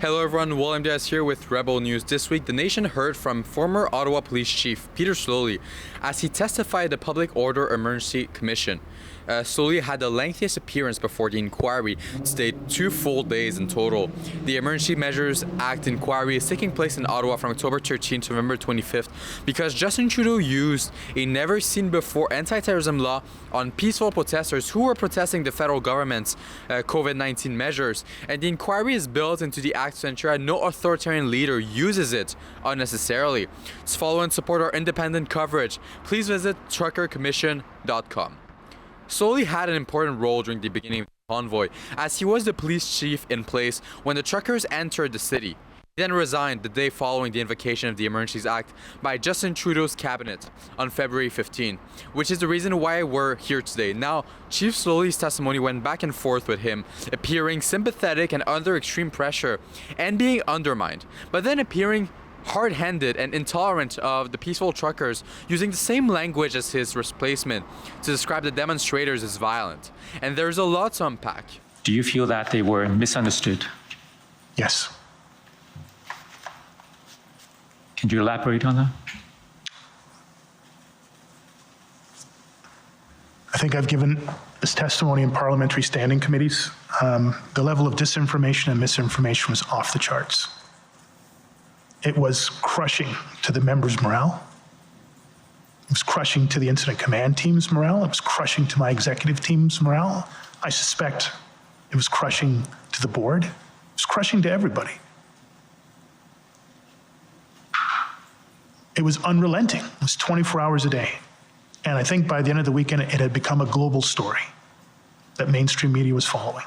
Hello everyone, William Diaz here with Rebel News. This week, the nation heard from former Ottawa Police Chief Peter Sloly as he testified at the Public Order Emergency Commission. Sloly had the lengthiest appearance before the inquiry, stayed 2 full days in total. The Emergency Measures Act inquiry is taking place in Ottawa from October 13th to November 25th because Justin Trudeau used a never-seen-before anti-terrorism law on peaceful protesters who were protesting the federal government's COVID-19 measures. And the inquiry is built into the act to ensure that no authoritarian leader uses it unnecessarily. To follow and support our independent coverage, please visit truckercommission.com. Sloly had an important role during the beginning of the convoy, as he was the police chief in place when the truckers entered the city. He then resigned the day following the invocation of the Emergencies Act by Justin Trudeau's cabinet on February 15, which is the reason why we're here today. Now, Chief Sloly's testimony went back and forth with him, appearing sympathetic and under extreme pressure and being undermined, but then appearing hard-handed and intolerant of the peaceful truckers, using the same language as his replacement to describe the demonstrators as violent. And there's a lot to unpack. Do you feel that they were misunderstood? Yes. Can you elaborate on that? I think I've given this testimony in parliamentary standing committees. The level of disinformation and misinformation was off the charts. It was crushing to the members' morale. It was crushing to the incident command team's morale. It was crushing to my executive team's morale. I suspect it was crushing to the board. It was crushing to everybody. It was unrelenting. It was 24 hours a day. And I think by the end of the weekend, it had become a global story that mainstream media was following.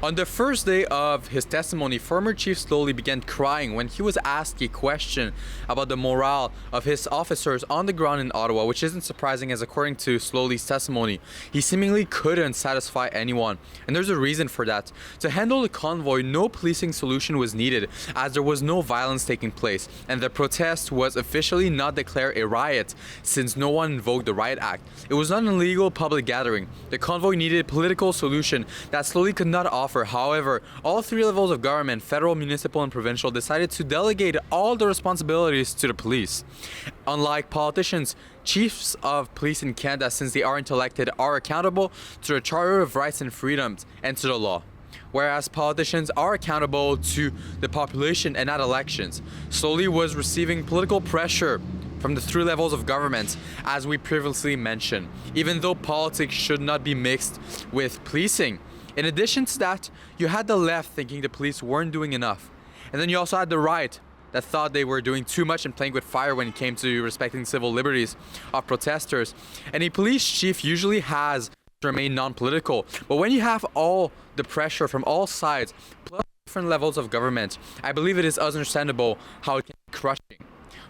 On the first day of his testimony, former Chief Sloly began crying when he was asked a question about the morale of his officers on the ground in Ottawa, which isn't surprising as according to Sloly's testimony, he seemingly couldn't satisfy anyone. And there's a reason for that. To handle the convoy, no policing solution was needed as there was no violence taking place, and the protest was officially not declared a riot since no one invoked the Riot Act. It was not an illegal public gathering. The convoy needed a political solution that Sloly could not offer. However, all 3 levels of government, federal, municipal, and provincial, decided to delegate all the responsibilities to the police. Unlike politicians, chiefs of police in Canada, since they aren't elected, are accountable to the Charter of Rights and Freedoms and to the law, whereas politicians are accountable to the population and not elections. Sloly was receiving political pressure from the 3 levels of government, as we previously mentioned, even though politics should not be mixed with policing. In addition to that, you had the left thinking the police weren't doing enough. And then you also had the right that thought they were doing too much and playing with fire when it came to respecting civil liberties of protesters. And a police chief usually has to remain non-political. But when you have all the pressure from all sides, plus different levels of government, I believe it is understandable how it can be crushing.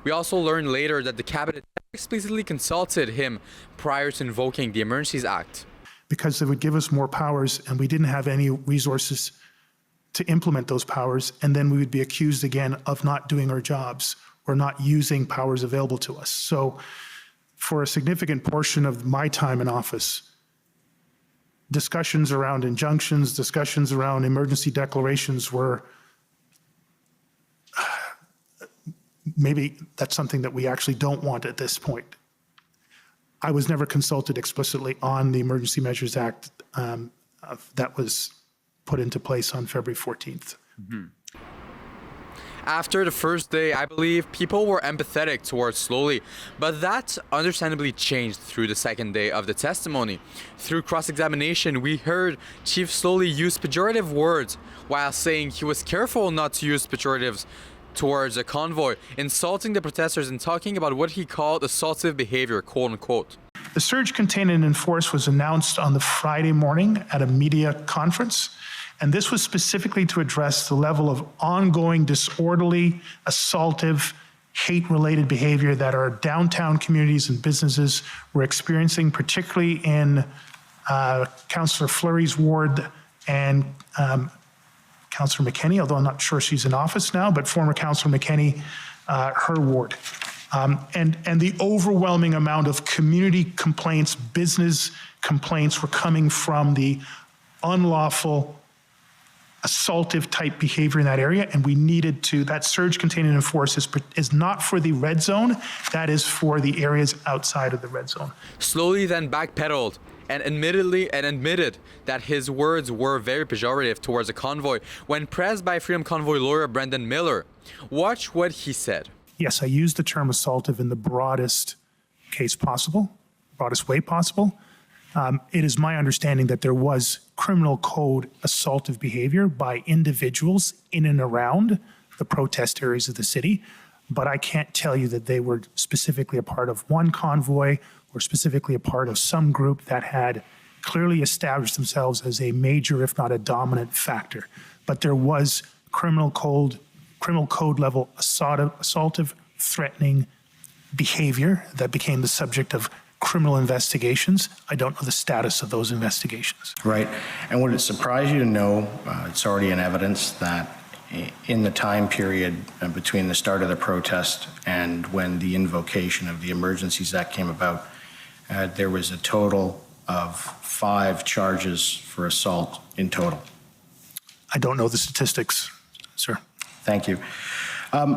We also learned later that the cabinet explicitly consulted him prior to invoking the Emergencies Act, because it would give us more powers and we didn't have any resources to implement those powers, and then we would be accused again of not doing our jobs or not using powers available to us. So for a significant portion of my time in office, discussions around injunctions, discussions around emergency declarations were, maybe that's something that we actually don't want at this point. I was never consulted explicitly on the Emergency Measures Act that was put into place on February 14th. Mm-hmm. After the first day, I believe people were empathetic towards Sloly, but that understandably changed through the second day of the testimony. Through cross-examination, we heard Chief Sloly use pejorative words while saying he was careful not to use pejoratives towards a convoy, insulting the protesters and talking about what he called assaultive behavior, quote unquote. The surge contained and enforced was announced on the Friday morning at a media conference, and this was specifically to address the level of ongoing disorderly, assaultive, hate-related behavior that our downtown communities and businesses were experiencing, particularly in Councillor Fleury's ward and Councillor McKenney, although I'm not sure she's in office now, but former Councillor McKenney, her ward. And the overwhelming amount of community complaints, business complaints were coming from the unlawful assaultive type behavior in that area, and we needed to, that surge contain and enforce is not for the red zone, that is for the areas outside of the red zone. Sloly then backpedaled and admitted that his words were very pejorative towards the convoy when pressed by Freedom Convoy lawyer Brendan Miller. Watch what he said. Yes, I used the term assaultive in the broadest case possible, broadest way possible. It is my understanding that there was criminal code assaultive behavior by individuals in and around the protest areas of the city, but I can't tell you that they were specifically a part of one convoy or specifically a part of some group that had clearly established themselves as a major, if not a dominant factor. But there was criminal code level assaultive, threatening behavior that became the subject of criminal investigations. I don't know the status of those investigations. Right. And would it surprise you to know, it's already in evidence, that in the time period between the start of the protest and when the invocation of the Emergencies Act came about, there was a total of 5 charges for assault in total? I don't know the statistics, sir. Thank you.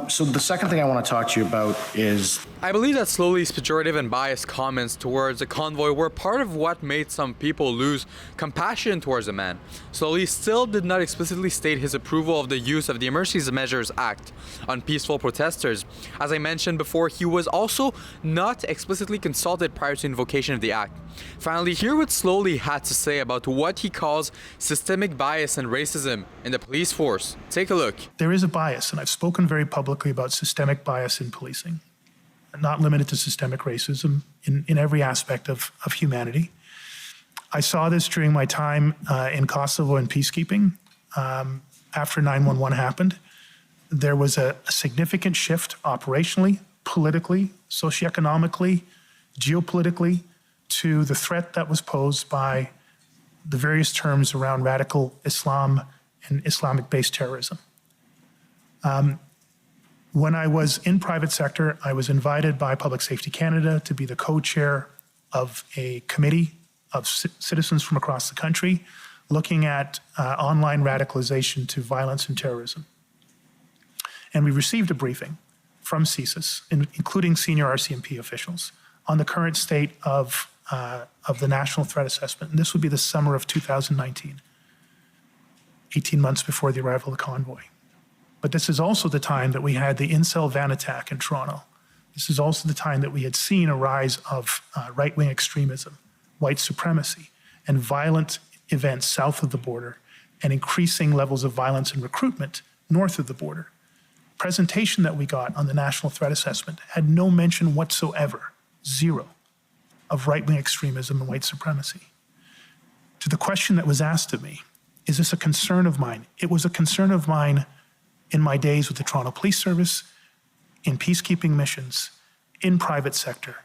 So the second thing I want to talk to you about is... I believe that Sloly's pejorative and biased comments towards the convoy were part of what made some people lose compassion towards the man. Sloly still did not explicitly state his approval of the use of the Emergency Measures Act on peaceful protesters. As I mentioned before, he was also not explicitly consulted prior to invocation of the act. Finally, hear what Sloly had to say about what he calls systemic bias and racism in the police force. Take a look. There is a bias, and I've spoken very publicly about systemic bias in policing, not limited to systemic racism in every aspect of humanity. I saw this during my time in Kosovo in peacekeeping. After 9/11 happened, there was a significant shift operationally, politically, socioeconomically, geopolitically, to the threat that was posed by the various terms around radical Islam and Islamic-based terrorism. When I was in private sector, I was invited by Public Safety Canada to be the co-chair of a committee of citizens from across the country looking at online radicalization to violence and terrorism. And we received a briefing from CSIS, including senior RCMP officials, on the current state of the National Threat Assessment. And this would be the summer of 2019, 18 months before the arrival of the convoy. But this is also the time that we had the incel van attack in Toronto. This is also the time that we had seen a rise of right-wing extremism, white supremacy, and violent events south of the border, and increasing levels of violence and recruitment north of the border. Presentation that we got on the National Threat Assessment had no mention whatsoever, zero, of right-wing extremism and white supremacy. To the question that was asked of me, is this a concern of mine? It was a concern of mine in my days with the Toronto Police Service, in peacekeeping missions, in private sector,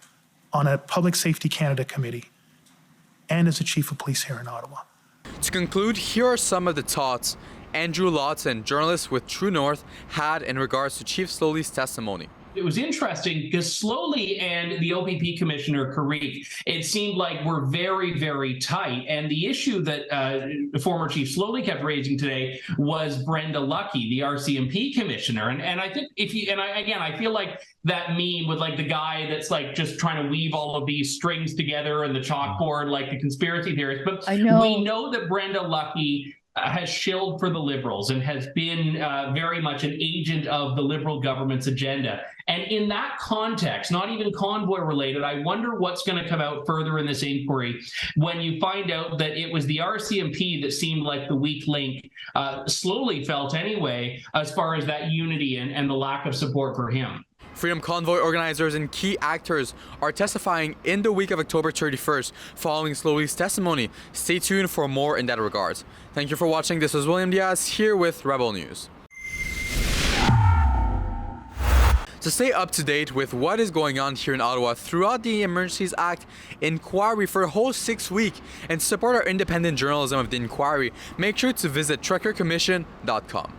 on a Public Safety Canada committee, and as a chief of police here in Ottawa. To conclude, here are some of the thoughts Andrew Lawton, journalist with True North, had in regards to Chief Sloly's testimony. It was interesting because Sloly and the OPP Commissioner Carrick, it seemed like were very, very tight. And the issue that former Chief Sloly kept raising today was Brenda Lucki, the RCMP Commissioner. And I think I feel like that meme with like the guy that's like just trying to weave all of these strings together and the chalkboard, like the conspiracy theorists. But we know that Brenda Lucki has shilled for the Liberals and has been very much an agent of the Liberal government's agenda. And in that context, not even convoy related, I wonder what's going to come out further in this inquiry when you find out that it was the RCMP that seemed like the weak link, Sloly felt anyway, as far as that unity and the lack of support for him. Freedom Convoy organizers and key actors are testifying in the week of October 31st following Sloly's testimony. Stay tuned for more in that regard. Thank you for watching. This is William Diaz here with Rebel News. To stay up to date with what is going on here in Ottawa throughout the Emergencies Act inquiry for a whole 6 weeks and support our independent journalism of the inquiry, make sure to visit truckercommission.com.